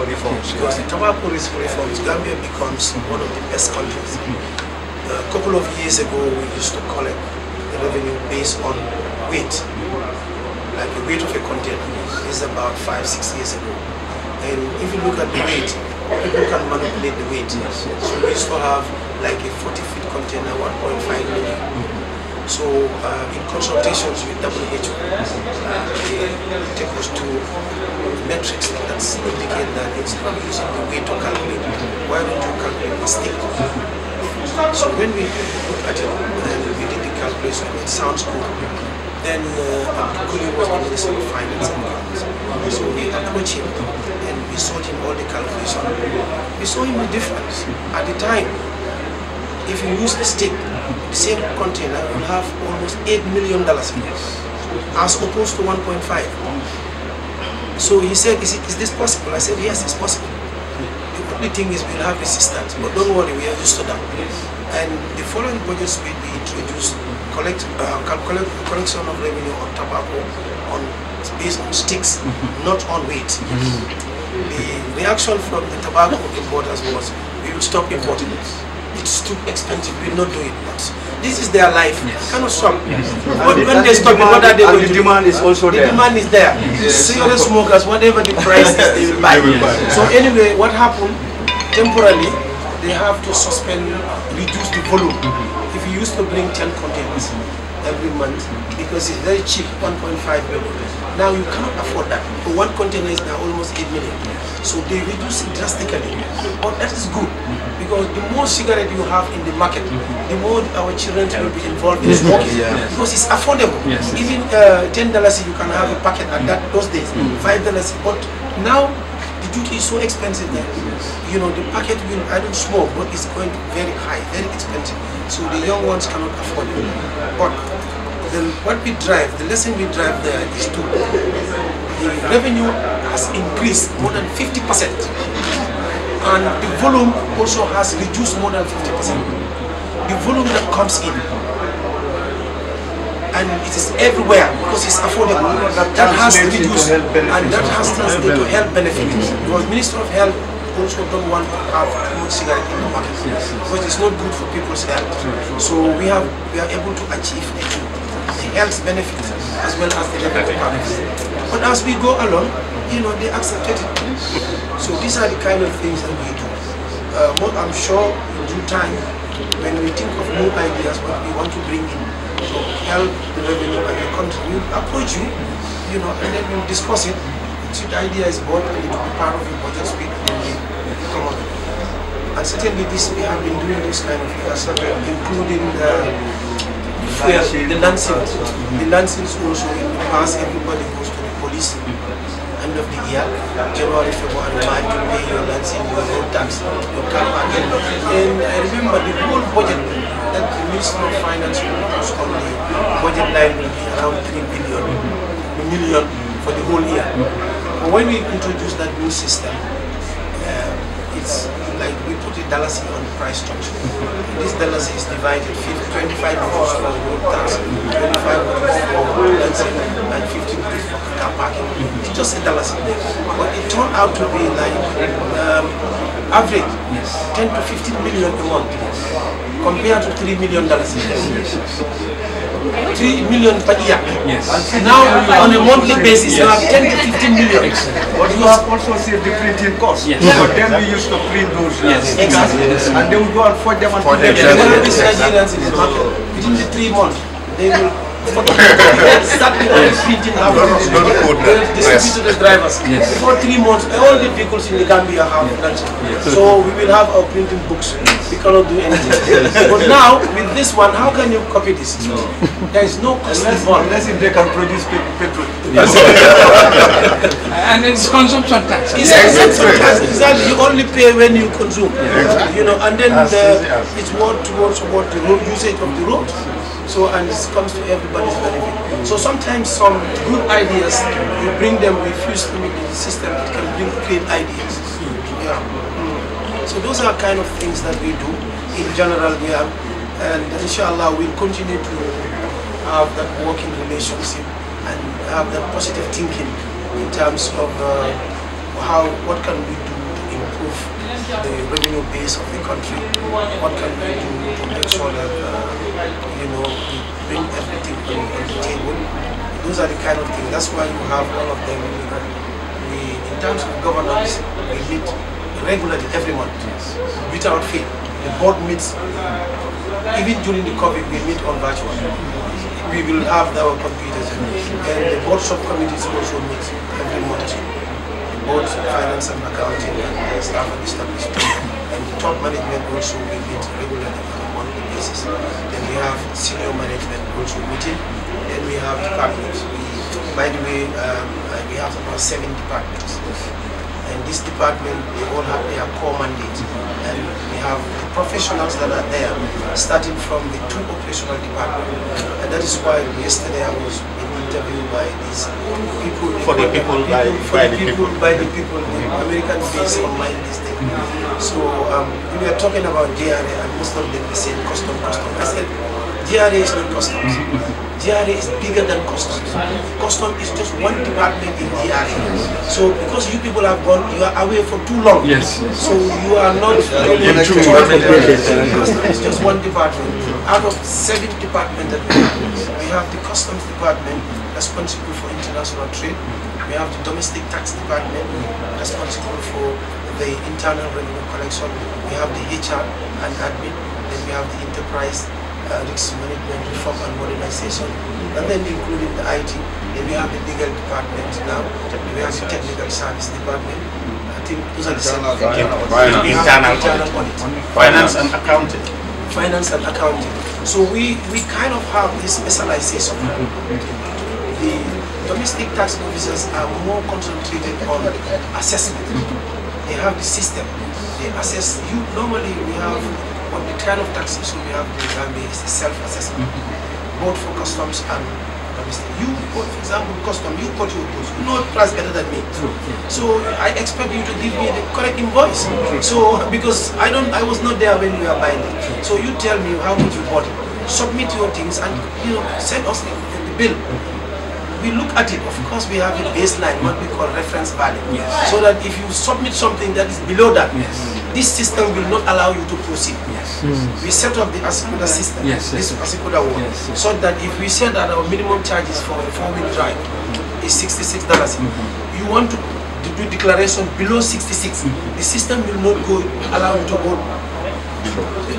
reforms. Because the tobacco reforms, Gambia becomes one of the best countries. A couple of years ago, we used to collect the revenue based on weight. Like the weight of a container is about 5-6 years ago. And if you look at the weight, people can manipulate the weight. So we used to have like a 40-feet container, 1.5 million. So in consultations with WHO, they take us to metrics that indicate that instead of using the weight to calculate, why don't you calculate the stick? So when we look at it and we did the calculation, it sounds cool. Then Kuli was the Minister of Finance and Economics. So we approached him and we showed him all the calculations. We saw him the difference. At the time, if you use the stick, the same container will have almost $8 million as opposed to 1.5. So he said, is this possible? I said, yes, it's possible. The only thing is we'll have resistance, but don't worry, we are used to that. And the following budgets will be introduced collection of revenue on tobacco based on sticks, not on weight. The reaction from the tobacco importers was, we will stop importing it. It's too expensive, we will not do it. But this is their life, cannot stop. But when they stop it, what are they going to do? The demand is also there. The demand is there. Serious smokers, whatever the price is, they will buy. So anyway, what happened, temporarily, they have to suspend, reduce the volume. If you used to bring 10 containers, every month because it's very cheap, 1.5 million. Now you cannot afford that. For one container is now almost 8 million. So they reduce it drastically. But that is good because the more cigarette you have in the market, the more our children will be involved in smoking because it's affordable. Even $10 you can have a packet at those days, $5. But now the duty is so expensive that you know the packet will, I don't smoke, but it's going to be very high, very expensive. So the young ones cannot afford it. But what we drive, the lesson we drive there is to the revenue has increased more than 50%, and the volume also has reduced more than 50%. The volume that comes in, and it is everywhere because it's affordable. That has reduced, and that has translated to health benefits. Because Minister of Health also don't want to have too much cigarette in the market because it's not good for people's health. So we are able to achieve the health benefits as well as the revenue benefits. But as we go along, you know, they accepted it. So these are the kind of things that we do. I'm sure in due time, when we think of new ideas, what we want to bring in to help the revenue and the country, we'll approach you, you know, and then we'll discuss it. So the idea is bought and it will be part of the budget speak and we come on. And certainly this, we have been doing this kind of things, including the Lancers. The Lancers also in the past, everybody goes to the police end of the year, January, February, March, to pay your Lancing, your road tax, your car parking. And I remember the whole budget that the Minister of Finance will post on the budget line will be around 3 million for the whole year. But when we introduce that new system, it's like we put a $1 on the price structure. This $1 is divided, 25 goes for road tax, 25 goes for Lancing, and 50 goes for car parking. It's just a $1. But it turned out to be like average 10 to 15 million a month compared to $3 million. 3 million per year. And now on a monthly basis you have 10 to 15 million. But you have also saved the printing cost. But then we used to print those and they will go and forge them and put them. These Nigerians in the market, within the 3 months, they will start printing distribute to the drivers. Before 3 months, all the vehicles in the Gambia have printed. So we will have our printing books. We cannot do anything. But now, with this one, how can you copy this? There is no cost involved. Unless if they can produce petrol. And it's consumption tax. It's consumption tax. Exactly. You only pay when you consume. You know, and then it's more towards what the road usage of the road. So, and it comes to everybody's benefit. So sometimes some good ideas, you bring them, we fuse them in the system, it can bring great ideas. So those are kind of things that we do in general here, and inshallah we'll continue to have that working relationship and have that positive thinking in terms of what can we do to improve the revenue base of the country, what can we do to make sure that you know, we bring everything on the table. Those are the kind of things. That's why you have all of them. You know, in terms of governance, we meet regularly every month without fail. The board meets, even during the COVID, we meet on virtual. We will have our computers, and the board subcommittees also meet every month. Both finance and accounting and staff and establishment. And the top management also we meet regularly on a monthly basis. Then we have senior management also meeting. Then we have departments. By the way, we have about 7 departments. And this department, they all have their core mandate. And we have the professionals that are there, starting from the 2 operational departments. And that is why yesterday I was interviewed by these people. By the people, the American based online this thing. So we were talking about GRA and most of them they said custom. I said, GRA is not customs. GRA is bigger than customs. Custom is just one department in GRA. So because you people have gone, you are away for too long. So you are not really custom is just one department. Out of 7 departments that we have the customs department responsible for international trade. We have the domestic tax department responsible for the internal revenue collection. We have the HR and admin. Then we have the enterprise risk management, reform and modernization, and then including the IT. Then we have the legal department now, we have the technical service department. I think those are the internal audit. Finance and accounting. Finance and accounting. So we kind of have this specialization. The domestic tax officers are more concentrated on assessment. They have the system. They assess you. Normally we have on the kind of taxation we have in Gambia is a self-assessment, both for customs and domestic. You, for example, custom, you got your goods. You know the price better than me. So I expect you to give me the correct invoice. So because I was not there when you were buying it. So you tell me how much you bought it. Submit your things and send us the bill. We look at it. Of course, we have a baseline, what we call reference value. So that if you submit something that is below that, this system will not allow you to proceed. We set up the Asikuda system, this Asikuda one, so that if we say that our minimum charges for a 4-wheel drive is $66, you want to do declaration below 66, the system will not allow you to go.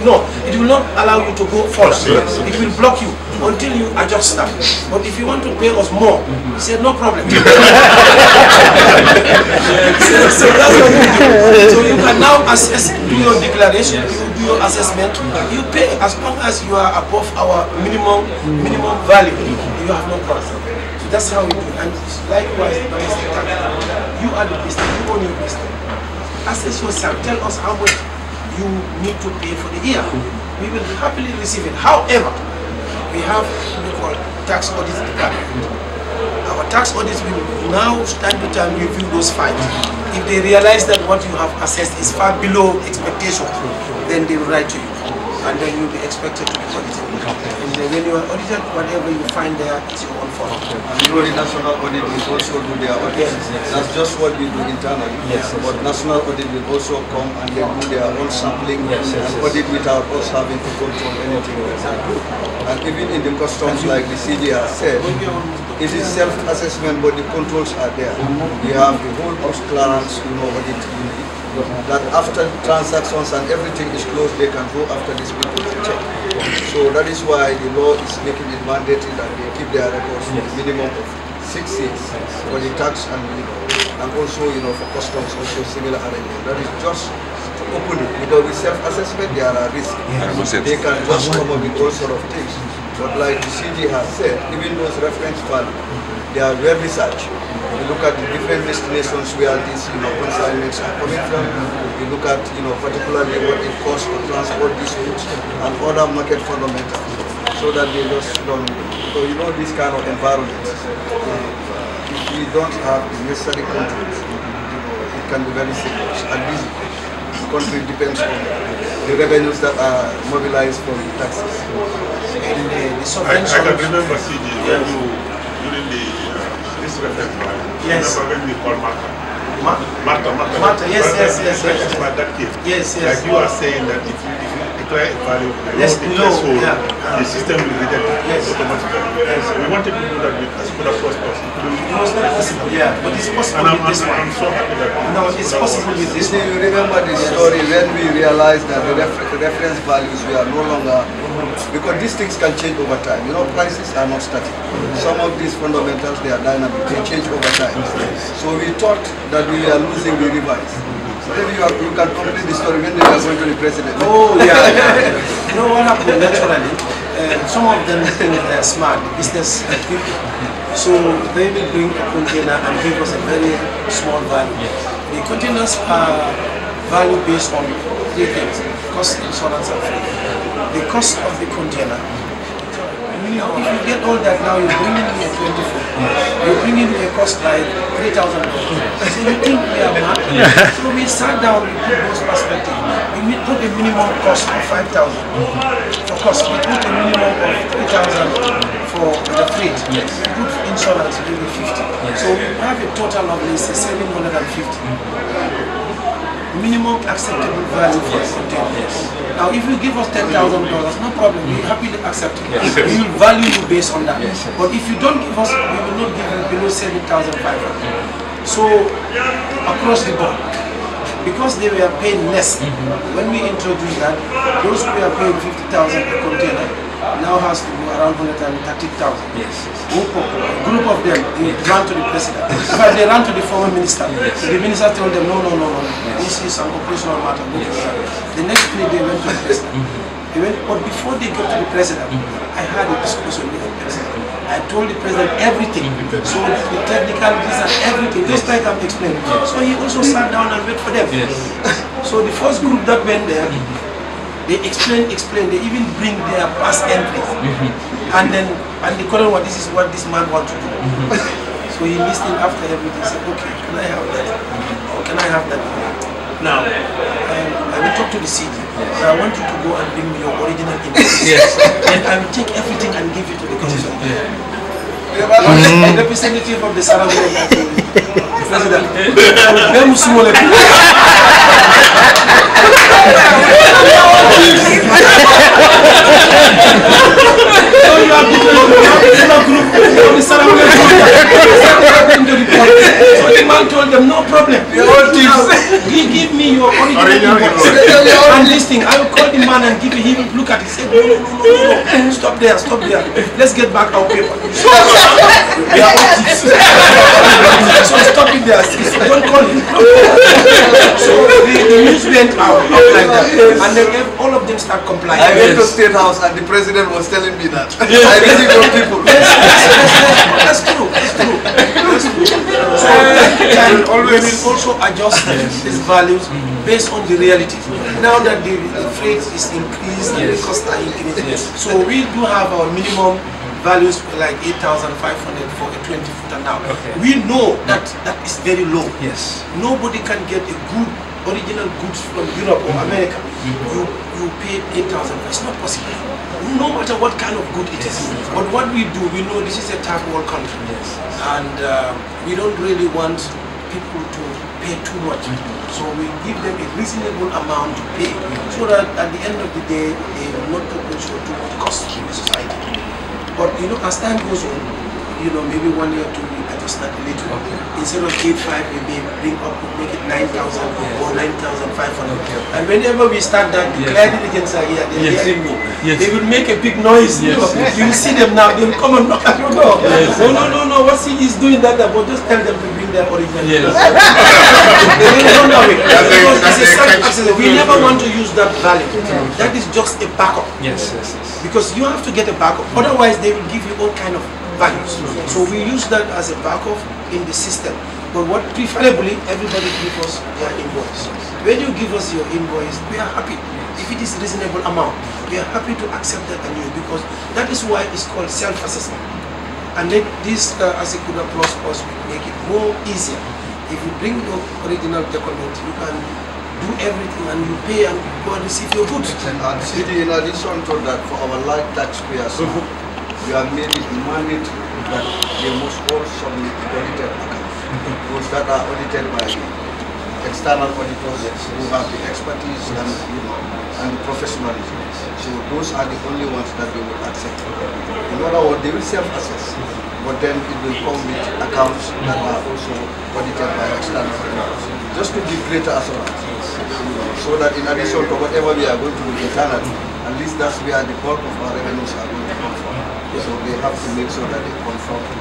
No, it will not allow you to go further. It will block you until you adjust that. But if you want to pay us more, he said no problem. So that's what we do. So you can now assess, do your declaration, you do your assessment, you pay as long as you are above our minimum value. You have no problem. So that's how we do. And likewise, you are the business, you own your business. Assess yourself, tell us how much you need to pay for the year. We will happily receive it. However, we have what we call tax audit department. Our tax audits will now time to time review those files. If they realize that what you have assessed is far below expectation, then they will write to you, and then you will be expected to be audited. And then when you are audited, whatever you find there is your own fault. The national audit will also do their audit. That's just what we do internally. But national audit will also come and they do their own sampling and audit without us having to control anything. And even in the customs, like the CD has said, it is self-assessment, but the controls are there. We have the whole post clearance, audit unit, that after transactions and everything is closed, they can go after these people to check. So that is why the law is making it mandatory that they keep their records for the minimum of 6 years for the tax and also for customs also similar arrangement. That is just to open it, because with self-assessment there are risks. They can just come up with all sort of things. But like the CG has said, even those reference values, they are well researched. You look at the different destinations where these consignments are coming from. You look at particularly what it costs to transport these goods and other market fundamentals, so that they just don't. So this kind of environment, if we don't have the necessary controls, it can be very serious. And this country depends on the revenues that are mobilized from the taxes. I can remember CG when during this reference value. Yes. Remember when we called Martha, yes. Like you are saying that if you declare a value below the threshold, the system will reject it automatically. We wanted to do that with Asikuda Plus. It was not possible, but it's possible with this one. I'm so happy that it's possible with this one. You remember the story when we realized that the reference values were no longer, because these things can change over time. Prices are not static. Some of these fundamentals, they are dynamic. They change over time. So we thought that we are losing the revise. Maybe you can complete the story when they are going to the president. Oh, yeah. What happened naturally? Some of them think they are smart, business people. So they will bring a container and give us a very small value. The containers are value based on 3 things: cost, insurance, and freight. The cost of the container. If you get all that now, you're bringing in a 24. You're bringing in a cost like $3,000. So you think we are mad? So we sat down, we put those perspectives. We put a minimum cost of 5,000 for cost. We put a minimum of 3,000 for the freight. We put insurance, maybe 50. So we have a total of, let's say, 750. Minimum acceptable value for a container. Now, if you give us $10,000, no problem. We happily accept it. We will value you based on that. But if you don't give us, we will not give you below 7,500. So, across the board, because they were paying less, when we introduced that, those who were paying 50,000 per container, now has to go around 130,000. Yes. A group of them, they ran to the president. In fact, they ran to the former minister. Yes. The minister told them, no. This is an operational matter. The next day they went to the president. But before they got to the president, I had a discussion with the president. I told the president everything. So the technicalities and everything, just like I'm explaining. So he also sat down and waited for them. Yes. So the first group that went there, they explain, they even bring their past entries. And then they call him, this is what this man wants to do. So he listened after everything, said, okay, can I have that? Or can I have that? Now, I will talk to the city. Yes. I want you to go and bring me your original invoice. Yes. And I will take everything and give it to the commission. The representative of the Sarawak president. So the man told them, no problem. He give me your original invoice. And listening, I will call the man and give him. He will look at it and say, no. Stop there. Let's get back our paper. We are all thieves. So stop it there. Don't call him. So the news went out like that. And then all of them start complying. I went to State House and the president was telling me that. I visit your people. That's true. So we will also adjust these values based on the reality. Now that the freight is increased and the costs are increasing, so we do have our minimum values like 8,500 for a 20-footer now. Okay. We know that is very low. Yes. Nobody can get a good original goods from Europe or America. You pay 8,000. It's not possible. No matter what kind of good it is. But what we do, we know this is a third world country. Yes. And we don't really want people to pay too much. So we give them a reasonable amount to pay, so that at the end of the day, they will not put too much cost in the society. But as time goes on, maybe 1 year or 2 years, adjust that a little. Okay. Instead of 8,500, we may bring up, make it 9,000 or 9,500. And whenever we start that, the clearing agents are here, they're hearing me. They will make a big noise. You will see them now, they will come and knock at your door. No, what's he is doing that, but just tell them to bring their original. We never want to use that value. That is just a backup. Yes. Because you have to get a backup. Otherwise, they will give you all kind of values. So we use that as a backup in the system. But what preferably, everybody give us their invoice. When you give us your invoice, we are happy. If it is reasonable amount, we are happy to accept that and use, because that is why it's called self-assessment. And then this, as a Kuda Plus will make it more easier. If you bring your original document, you can do everything and you pay and go and receive your goods. And in addition to that, for our light taxpayers, we have made it mandatory that they must all submit audited accounts. Those that are audited by external auditors who have the expertise and the professionalism. So those are the only ones that they will accept. In other words, they will self-assess, but then it will come with accounts that are also audited by external auditors, just to give greater assurance. So that in addition to whatever we are going to do internally, at least that's where the bulk of our revenues are going to come from. So they have to make sure that they conform to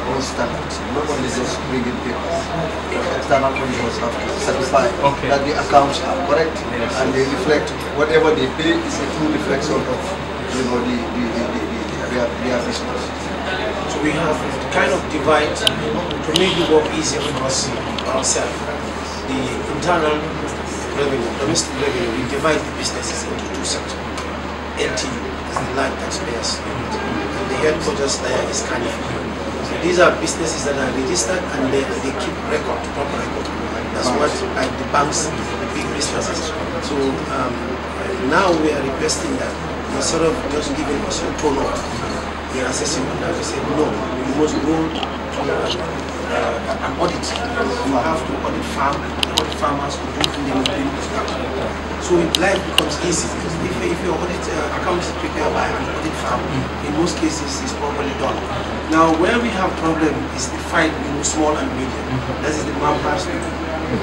all standards, not only just bringing papers. External auditors have to certify that the accounts are correct and they reflect whatever they pay is a true reflection of their business. So we have to kind of divide to make the work easier for us ourselves. The internal revenue, domestic revenue, we divide the businesses into two sectors. LTU is the land taxpayers unit. And the headquarters there is Carnival. So these are businesses that are registered and they keep record, proper record. That's what like the banks, the big businesses. So now we are requesting that instead of just giving us a turnover, we are assessing on that. We say no, we must go to an audit. You have to audit farm, the audit farmers to do the so life becomes easy. If your audit account is prepared by an audit firm, in most cases it's properly done. Now where we have problem is the fight in small and medium. That is the manpower people.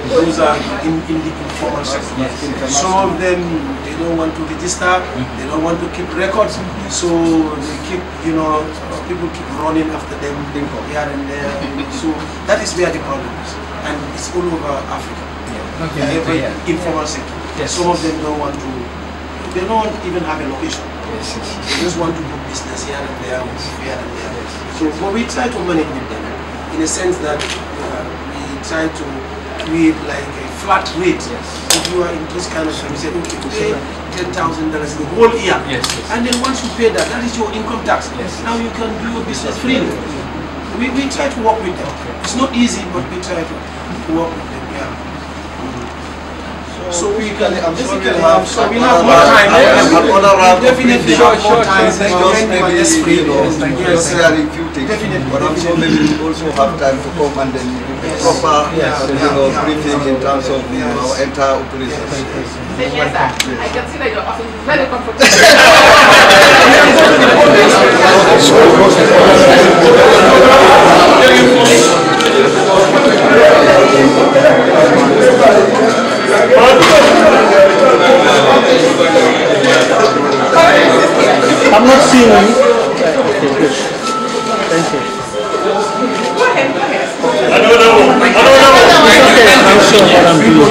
those are in the informal sector. Some of them, they don't want to register, they don't want to keep records, so they keep, people keep running after them here and there. So that is where the problem is, and it's all over Africa. Every informal sector. Some of them don't want to, they don't even have a location. They just want to do business here and there, here and there. So but we try to manage with them in a sense that we try to create like a flat rate. If you are in this kind of service, you say, okay, pay $10,000 the whole year. And then once you pay that, that is your income tax. Now you can do your business freely. We try to work with them. It's not easy, but we try to work with them. So we can basically have, so we have more time. Definitely have more time. Just maybe, sharing few things. But also maybe we also have time to come and then proper, briefing in terms of our entire operation. Yes, sir. I can see that your office is very comfortable. I'm not seeing any. Thank you. Go ahead, go ahead. I don't know. It's okay. I'm sure what I'm doing.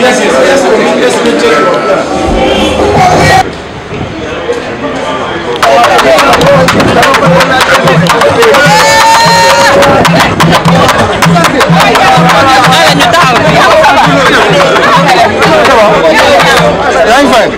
I'm fine.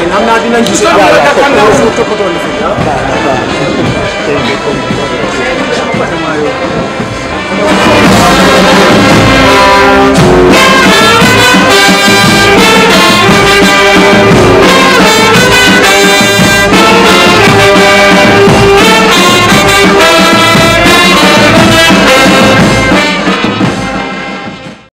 I'm not